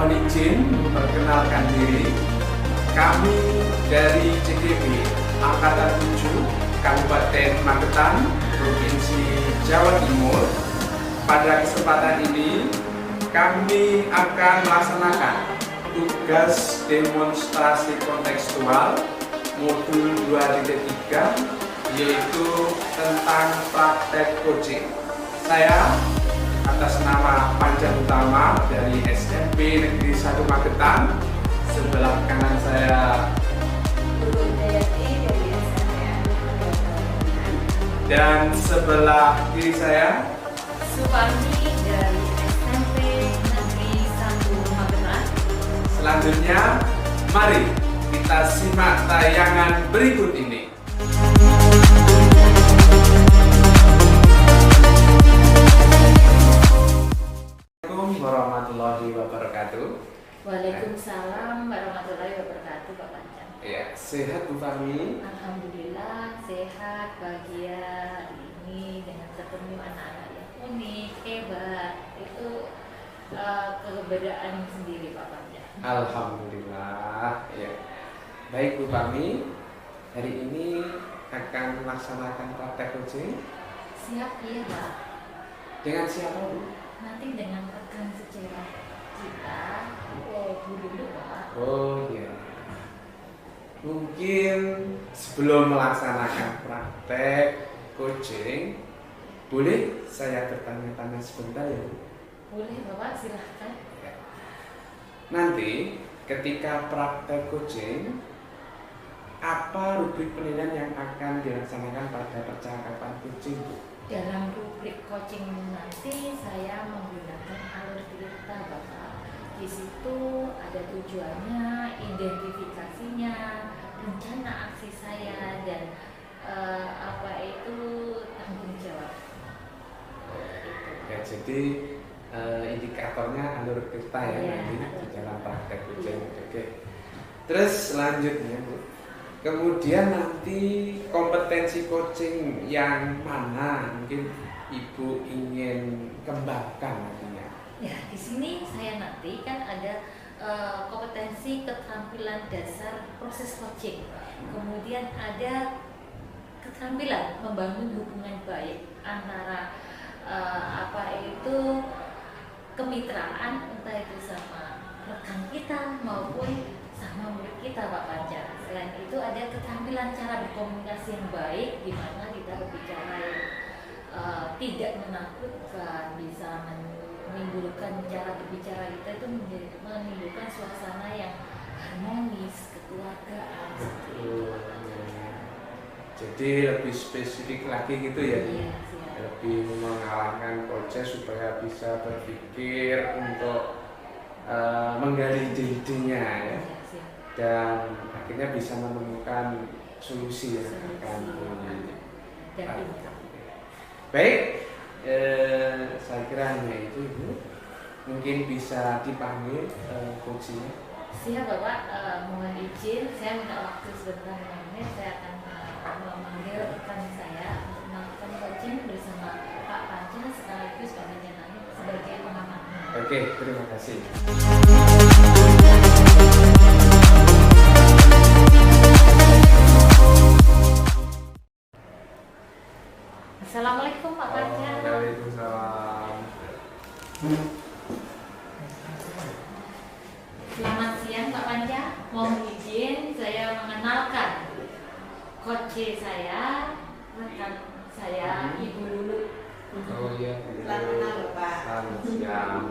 Mohon izin memperkenalkan diri. Kami dari CGB Angkatan 7 Kabupaten Magetan, Provinsi Jawa Timur. Pada kesempatan ini kami akan melaksanakan tugas demonstrasi kontekstual modul 2.3, yaitu tentang praktek coaching. Saya atas nama Panca Utama dari SMP Negeri 1 Magetan. Sebelah kanan saya dan sebelah kiri saya Suparni dari SMP Negeri 1 Magetan. Selanjutnya, mari kita simak tayangan berikut ini. Assalamualaikum warahmatullahi wabarakatuh. Waalaikumsalam warahmatullahi wabarakatuh, Pak Panca. Ya, sehat Bu Fahmi? Alhamdulillah sehat, bahagia ini dengan ketemu anak-anak yang unik, hebat. Itu keberadaan sendiri, Pak Panca. Alhamdulillah. Ya. Baik Bu Fahmi, hari ini akan melaksanakan praktek coaching. Siap, iya Pak. Dengan siapa Bu? Nanti dengan rekan sejarah kita, dulu Pak. Oh iya. Mungkin sebelum melaksanakan praktek coaching, boleh saya bertanya-tanya sebentar ya Bu? Boleh Bapak, silahkan. Nanti ketika praktek coaching, apa rubrik penilaian yang akan dilaksanakan pada percakapan coaching Bu? Dalam rubrik coaching nanti saya menggunakan alur cerita Bapak. Di situ ada tujuannya, identifikasinya, rencana aksi saya, dan tanggung jawab. Ya, jadi indikatornya alur cerita ya, Iya, nanti di alur dalam cerita. praktek coaching. Iya. Oke. Terus selanjutnya Bu, kemudian nanti kompetensi coaching yang mana mungkin Ibu ingin kembangkan nantinya? Ya, di sini saya nanti kan ada kompetensi keterampilan dasar proses coaching. Kemudian ada keterampilan membangun hubungan baik antara kemitraan, entah itu sama rekan kita maupun sama murid kita Pak Panca. Selain itu ada keterampilan cara berkomunikasi yang baik, di mana kita berbicara yang tidak menakutkan, bisa menimbulkan cara berbicara kita itu menimbulkan suasana yang harmonis, kekeluargaan. Betul. Jadi lebih spesifik lagi gitu ya. Iya, siap. Lebih mengarahkan proses supaya bisa berpikir untuk menggali ide-idenya ya, Iya, siap. dan akhirnya bisa menemukan solusi yang Solusi. akan Dan ini. baik. Saya kira hanya itu Bu. Mungkin bisa dipanggil coachingnya. Siap Bapak, mohon izin saya minta waktu sebentar menit, saya akan memanggil rekan saya untuk melakukan coaching bersama Pak Panca sekaligus Pak Panca sebagai pengamat. Oke, terima kasih. Assalamualaikum Pak Panca. Waalaikumsalam. Selamat siang Pak Panca. Mohon izin saya mengenalkan coach saya, rekan saya Ibu Lulu. Oh iya. Selamat kenal, Pak. Selamat siang.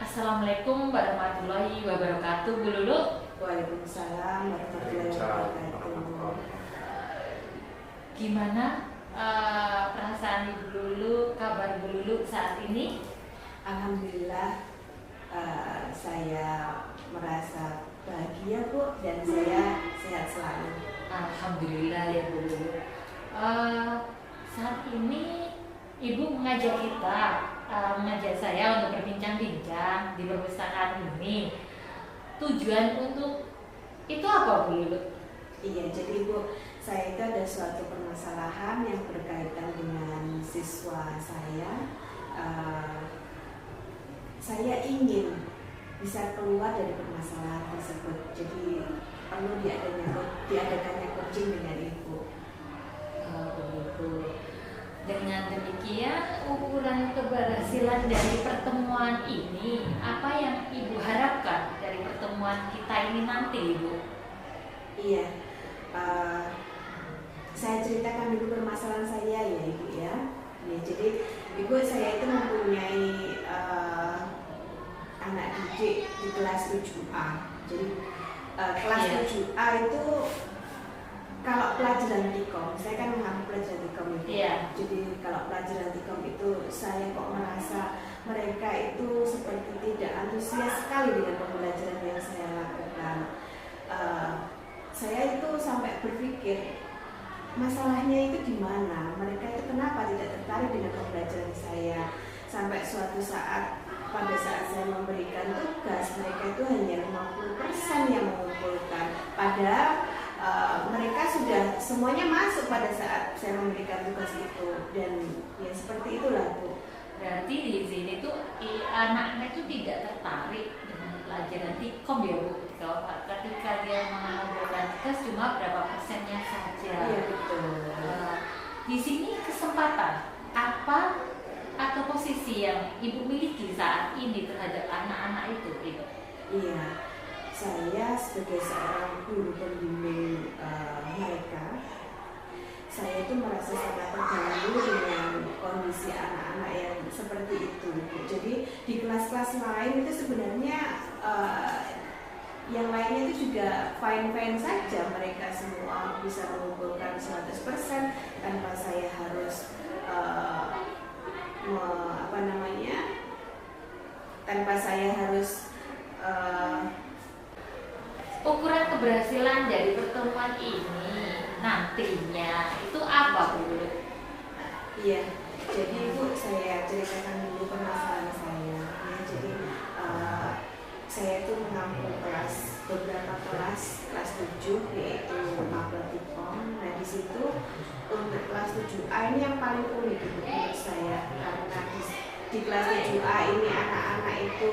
Assalamualaikum warahmatullahi wabarakatuh, Bu Lulu. Waalaikumsalam warahmatullahi wabarakatuh. Gimana perasaan Ibu Lulu, kabar Bu Lulu saat ini? Alhamdulillah, saya merasa bahagia Bu, dan saya sehat selalu. Alhamdulillah ya Bu Lulu. Saat ini Ibu mengajak saya untuk berbincang-bincang di perpustakaan ini. Tujuan untuk itu apa Bu Lulu? Iya, jadi Bu, saya itu ada suatu permasalahan yang berkaitan dengan siswa saya. saya ingin bisa keluar dari permasalahan tersebut. Jadi perlu diadakannya coaching dengan ibu. Begitu. Dengan demikian, ukuran keberhasilan dari pertemuan ini, apa yang Ibu harapkan dari pertemuan kita ini nanti, Ibu? Iya, saya ceritakan dulu permasalahan saya ya Ibu ya. Jadi Ibu, saya itu mempunyai anak didik di kelas 7A. Jadi kelas 7A itu kalau pelajaran Tikom, saya kan mengambil pelajaran Tikom itu. Jadi kalau pelajaran Tikom itu saya kok merasa mereka itu seperti tidak antusias sekali dengan pembelajaran yang saya lakukan. Saya itu sampai berpikir masalahnya itu di mana? Mereka itu kenapa tidak tertarik dengan pembelajaran saya? Sampai suatu saat pada saat saya memberikan tugas, mereka itu hanya 50% yang mengumpulkan. Padahal mereka sudah semuanya masuk pada saat saya memberikan tugas itu, dan ya seperti itulah Bu. Berarti di sini tuh anak-anak itu tidak tertarik dengan pelajaran Tikom ya Bu. Kalau ketika dia mengumpulkan tugas cuma berapa persennya saja. Iya betul. Di sini kesempatan apa atau posisi yang Ibu miliki saat ini terhadap anak-anak itu, Ibu? Iya. Saya sebagai seorang guru pembimbing mereka, saya itu merasa sangat terganggu dengan kondisi anak-anak yang seperti itu. Jadi di kelas-kelas lain itu sebenarnya yang lainnya itu juga fine-fine saja, mereka semua bisa mengumpulkan 100% tanpa saya harus tanpa saya harus ukuran keberhasilan dari pertemuan ini nantinya itu apa Bu? Iya, jadi Bu, saya ceritakan dulu permasalahan saya. Ya, jadi saya itu mengambil beberapa kelas 7 yaitu mapel Tikom. Nah di situ untuk kelas 7A ini yang paling unik menurut saya, karena di kelas 7A ini anak-anak itu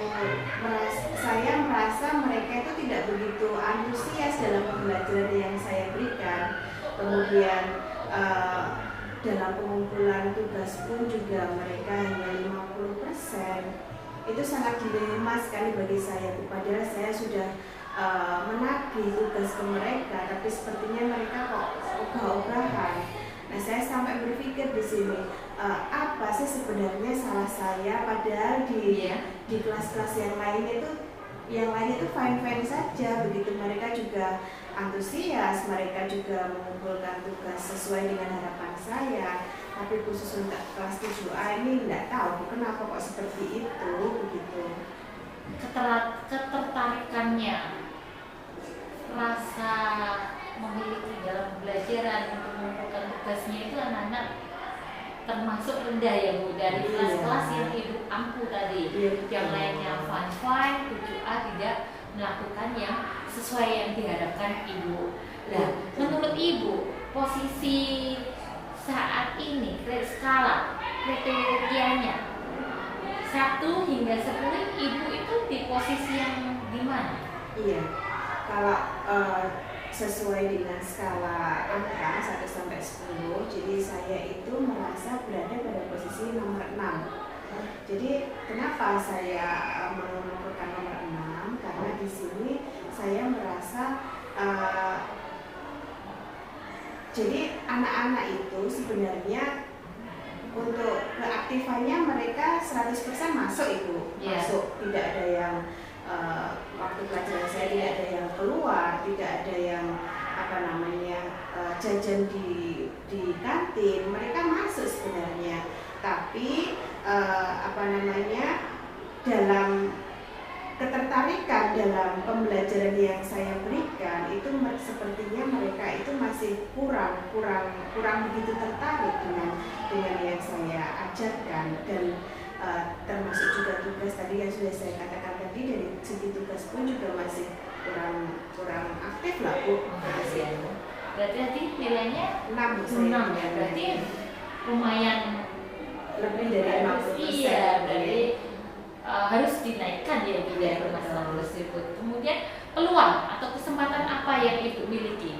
saya merasa mereka itu tidak begitu antusias dalam pembelajaran yang saya berikan. Kemudian dalam pengumpulan tugas pun juga mereka hanya 50%. Itu sangat dilema sekali bagi saya. Padahal saya sudah menagih tugas ke mereka, tapi sepertinya mereka kok ogah-ogahan. Nah, saya sampai berpikir di sini, apa sih sebenarnya salah saya? Padahal di kelas-kelas yang lain itu fine-fine saja. Begitu mereka juga antusias, mereka juga mengumpulkan tugas sesuai dengan harapan saya. Tapi khusus untuk kelas 7A ini tidak tahu kenapa kok seperti itu, begitu. Ketertarikannya, rasa memiliki dalam pembelajaran untuk mengumpulkan tugasnya itu anak-anak termasuk rendah ya Bu, dari kelas-kelas yang Ibu ampu tadi. Yang lainnya fine-fine, 7A tidak melakukan yang sesuai yang diharapkan Ibu. Nah, menurut Ibu, posisi saat ini skala kriterianya 1 hingga 10, Ibu itu di posisi yang di mana? Iya, kalau sesuai dengan skala angka 1 sampai 10, jadi saya itu merasa berada pada posisi nomor 6. Jadi kenapa saya menentukan nomor 6? Karena di sini saya merasa jadi anak-anak itu sebenarnya untuk keaktifannya mereka 100% masuk Ibu, masuk, tidak ada yang waktu pelajaran saya tidak ada yang keluar, tidak ada yang jajan di kantin, mereka masuk sebenarnya. Tapi dalam ketertarikan dalam pembelajaran yang saya berikan itu sepertinya mereka itu masih kurang begitu tertarik dengan yang saya ajarkan. Dan termasuk juga tugas tadi yang sudah saya katakan tadi, dari segi tugas pun juga masih kurang aktif lah Bu. Berarti nilainya 6 ya, berarti lumayan lebih dari 50%. Iya, berarti harus kemudian peluang atau kesempatan apa yang Ibu miliki?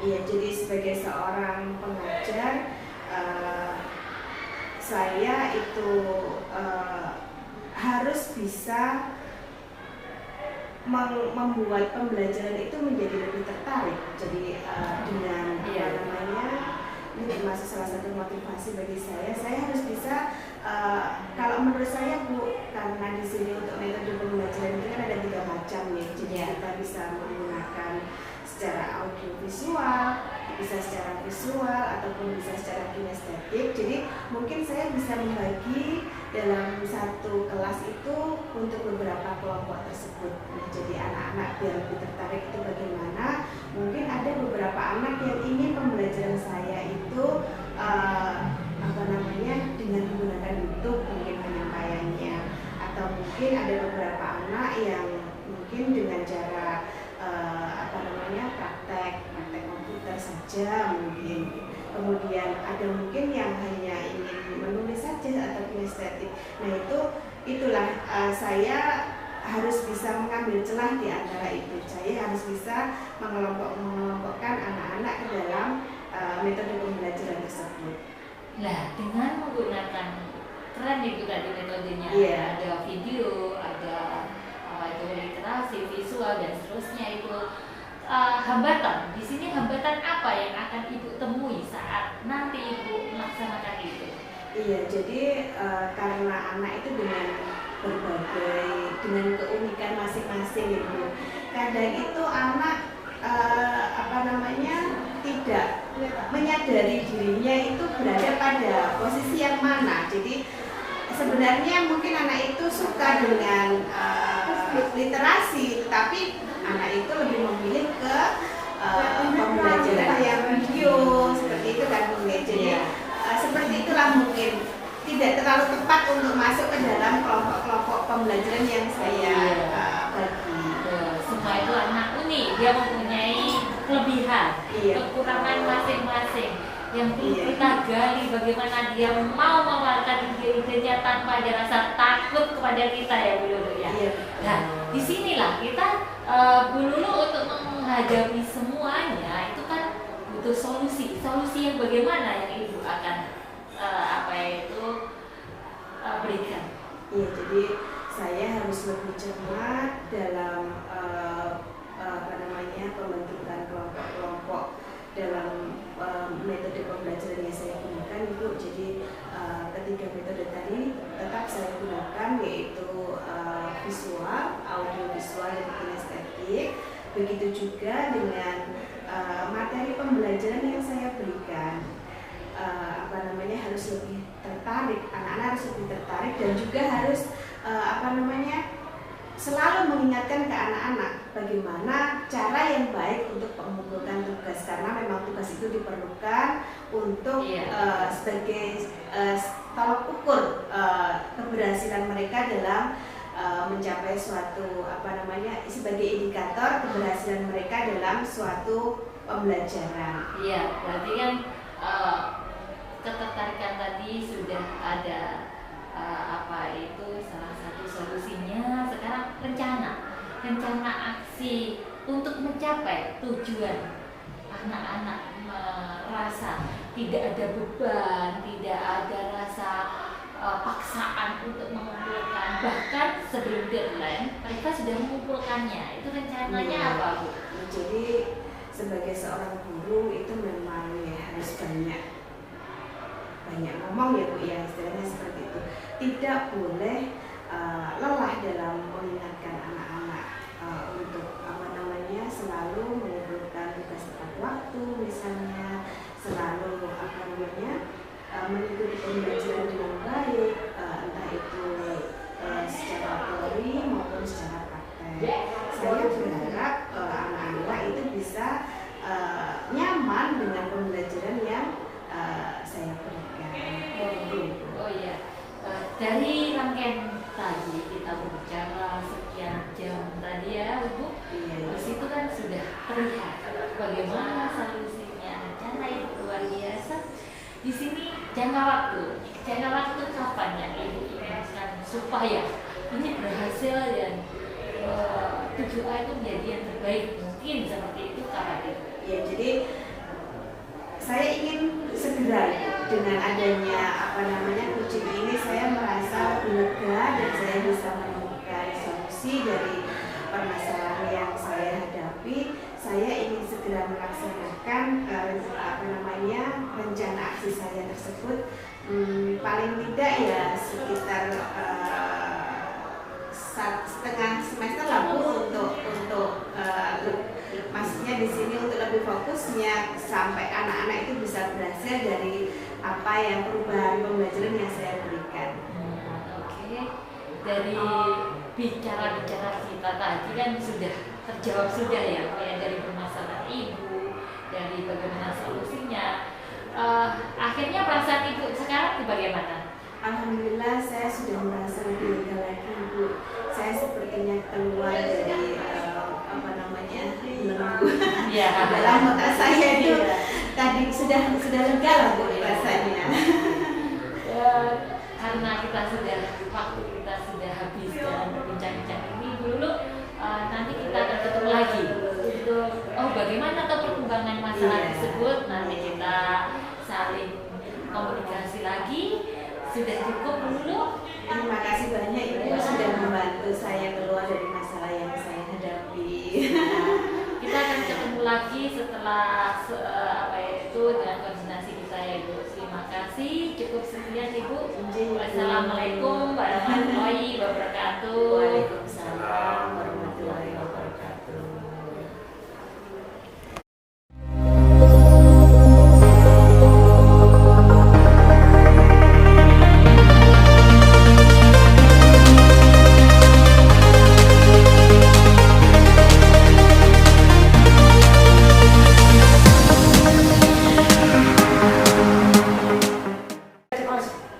Iya, jadi sebagai seorang pengajar, saya itu harus bisa membuat pembelajaran itu menjadi lebih tertarik. Jadi dengan apa namanya, ini termasuk salah satu motivasi bagi saya harus bisa, kalau menurut saya Bu, karena di sini untuk metode pembelajaran itu kan ada 3 macam ya. Jadi kita bisa menggunakan secara audiovisual, bisa secara visual, ataupun bisa secara kinestetik. Jadi mungkin saya bisa membagi dalam satu kelas itu untuk beberapa kelompok tersebut. Nah, jadi anak-anak biar lebih tertarik itu bagaimana? Mungkin ada beberapa anak yang ingin pembelajaran saya itu apa namanya, dengan menggunakan YouTube mungkin penyampaiannya, atau mungkin ada beberapa anak yang mungkin dengan cara apa namanya, praktek komputer saja mungkin. Kemudian ada mungkin yang hanya ingin menulis saja atau kinestetik. Nah itulah saya harus bisa mengambil celah di antara itu. Saya harus bisa mengelompokkan anak-anak ke dalam metode pembelajaran tersebut. Nah, dengan menggunakan keren itu tadi metodenya, ada video, ada literasi, visual dan seterusnya itu. Hambatan di sini, hambatan apa yang akan Ibu temui saat nanti Ibu melaksanakan itu? Iya, jadi karena anak itu dengan keunikan masing-masing Ibu. Kadang itu anak apa namanya, tidak menyadari dirinya itu berada pada posisi yang mana. Jadi sebenarnya mungkin anak itu suka dengan literasi, tapi anak itu lebih memilih ke pembelajaran yang video seperti itu kan mungkin. Jadi seperti itulah mungkin tidak terlalu tepat untuk masuk ke dalam kelompok-kelompok pembelajaran yang saya bagi. Semua itu anak unik, dia mempunyai kelebihan, kekurangan masing-masing yang perlu kita gali bagaimana dia mau mewartakan dirinya tanpa ada rasa takut kepada kita ya Bu Lulu ya. Nah, disinilah kita Bu Lulu untuk menghadapi semuanya itu kan butuh solusi yang bagaimana yang Ibu akan berikan. Iya, jadi saya harus lebih cermat dalam pembentukan kelompok-kelompok dalam metode pembelajaran yang saya gunakan Ibu. Jadi ketiga metode tadi tetap saya gunakan, yaitu visual, audiovisual, dan kinestetik. Begitu juga dengan materi pembelajaran yang saya berikan, harus lebih tertarik, anak-anak harus lebih tertarik, dan juga harus selalu mengingatkan ke anak-anak bagaimana cara yang baik untuk mengumpulkan tugas, karena memang tugas itu diperlukan untuk sebagai tolak ukur keberhasilan mereka dalam mencapai suatu sebagai indikator keberhasilan mereka dalam suatu pembelajaran. Iya, berarti kan ketertarikan tadi sudah ada salah satu solusinya. Sekarang rencana aksi untuk mencapai tujuan anak-anak merasa tidak ada beban, tidak ada rasa paksaan untuk mengumpulkan, bahkan sebelum deadline mereka sudah mengumpulkannya. Itu rencananya apa Bu? Jadi sebagai seorang guru itu memang harus banyak ngomong ya Bu ya, istilahnya seperti itu. Tidak boleh lelah dalam mengingatkan anak-anak untuk selalu mengumpulkan tugas tepat waktu, misalnya selalu mengikuti pembelajaran dengan baik, entah itu secara teori maupun secara praktek. Saya berharap anak-anak itu bisa nyaman dengan pembelajaran yang saya berikan. Oh iya, dari rangkaian tadi kita berbicara sekian jam tadi ya Bu. Di situ kan sudah terlihat bagaimana solusinya, rencana Ibu luar biasa. Di sini jangka waktu kapan yang Ibu inginkan supaya ini berhasil dan 7A itu menjadi yang terbaik, mungkin seperti itu Kak Adit. Ya, jadi saya ingin segera dengan adanya coaching ini, saya merasa lebih lega dan saya bisa menemukan solusi dari permasalahan yang saya hadapi. Saya ingin segera melaksanakan rencana aksi saya tersebut, paling tidak ya sekitar setengah semester lah Bu, untuk maksudnya di sini untuk lebih fokusnya sampai anak-anak itu bisa berhasil dari apa yang perubahan pembelajaran yang saya berikan. Oke. Dari bicara-bicara kita tadi kan sudah terjawab sudah ya, kayak dari permasalahan ibu, dari bagaimana solusinya. Akhirnya perasaan ibu sekarang bagaimana? Alhamdulillah saya sudah merasa lebih lega lagi Bu. Saya sepertinya keluar dari belenggu dalam otak saya itu tadi sudah lega lah Bu rasanya. Karena kita sudah waktu kita sudah habis dalam berbincang-bincang ini dulu, nanti kita akan ketemu lagi untuk bagaimana atau perkembangan masalah tersebut, nanti kita saling komunikasi lagi. Sudah cukup dulu. Terima kasih banyak Ibu sudah membantu saya keluar dari masalah yang saya hadapi. Kita akan ketemu lagi setelah dengan koordinasi kita ya Ibu. Terima kasih. Cukup sekian Ibu. Wassalamualaikum warahmatullahi wabarakatuh. Waalaikumsalam warahmatullahi wabarakatuh.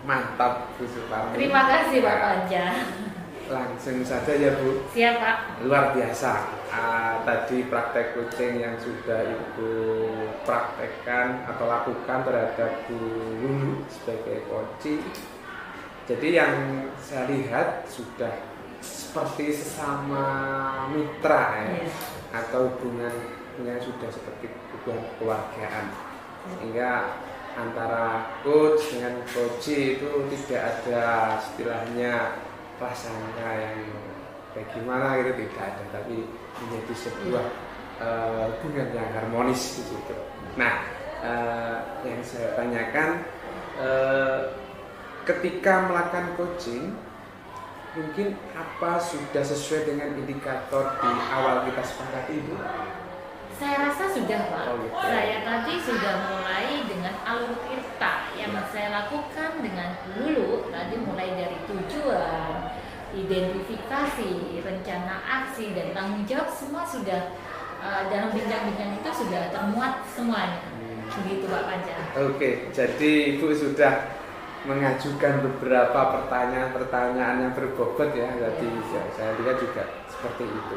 Mantap Bu Suparmi. Terima kasih Pak Panja. Langsung saja ya Bu. Siap Pak. Luar biasa. Tadi praktek coaching yang sudah Ibu praktekkan atau lakukan terhadap Bu Lulu sebagai coach. Jadi yang saya lihat sudah seperti sesama mitra ya, atau hubungan yang sudah seperti hubungan keluargaan, sehingga antara coach dengan coach itu tidak ada istilahnya prasangka yang bagaimana gitu, tidak ada, tapi menjadi sebuah hubungan yang harmonis di situ. Nah, yang saya tanyakan, ketika melakukan coaching, mungkin apa sudah sesuai dengan indikator di awal kita sepakati Bu? Saya rasa sudah Pak. Oh, gitu. Saya tadi sudah mulai dengan alur tirta yang saya lakukan dengan dulu. Tadi mulai dari tujuan, identifikasi, rencana aksi, dan tanggung jawab, semua sudah dalam bincang-bincang itu sudah termuat semuanya. Begitu Pak Panja. Oke, jadi Ibu sudah mengajukan beberapa pertanyaan-pertanyaan yang berbobot ya. Jadi saya lihat juga seperti itu.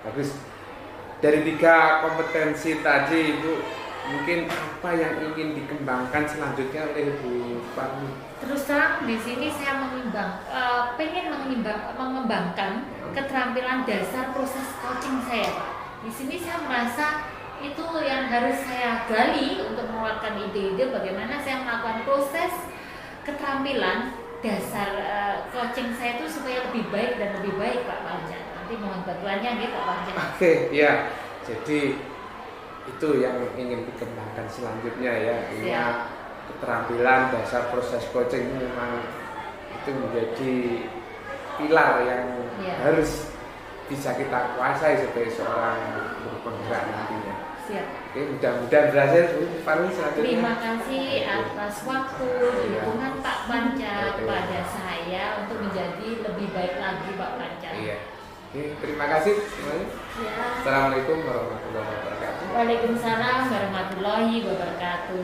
Bagus. Dari 3 kompetensi tadi Ibu, mungkin apa yang ingin dikembangkan selanjutnya oleh Bu Suparmi? Terus terang di sini saya pengen mengembangkan keterampilan dasar proses coaching saya Pak. Di sini saya merasa itu yang harus saya gali untuk mengeluarkan ide-ide bagaimana saya melakukan proses keterampilan dasar coaching saya itu supaya lebih baik dan lebih baik Pak Panja. Nanti mohon bantuannya gitu Pak Panja. Oke, ya. Jadi itu yang ingin dikembangkan selanjutnya ya. Ini keterampilan dasar proses coaching ini memang itu menjadi pilar yang harus bisa kita kuasai sebagai seorang guru penggerak nantinya. Siap. Oke, mudah-mudahan berhasil Bu Suparmi selanjutnya. Terima kasih atas waktu dukungan Pak Panja kepada saya untuk menjadi lebih baik lagi Pak Panja. Iya. Oke, terima kasih semuanya. Ya. Assalamualaikum warahmatullahi wabarakatuh. Waalaikumsalam warahmatullahi wabarakatuh.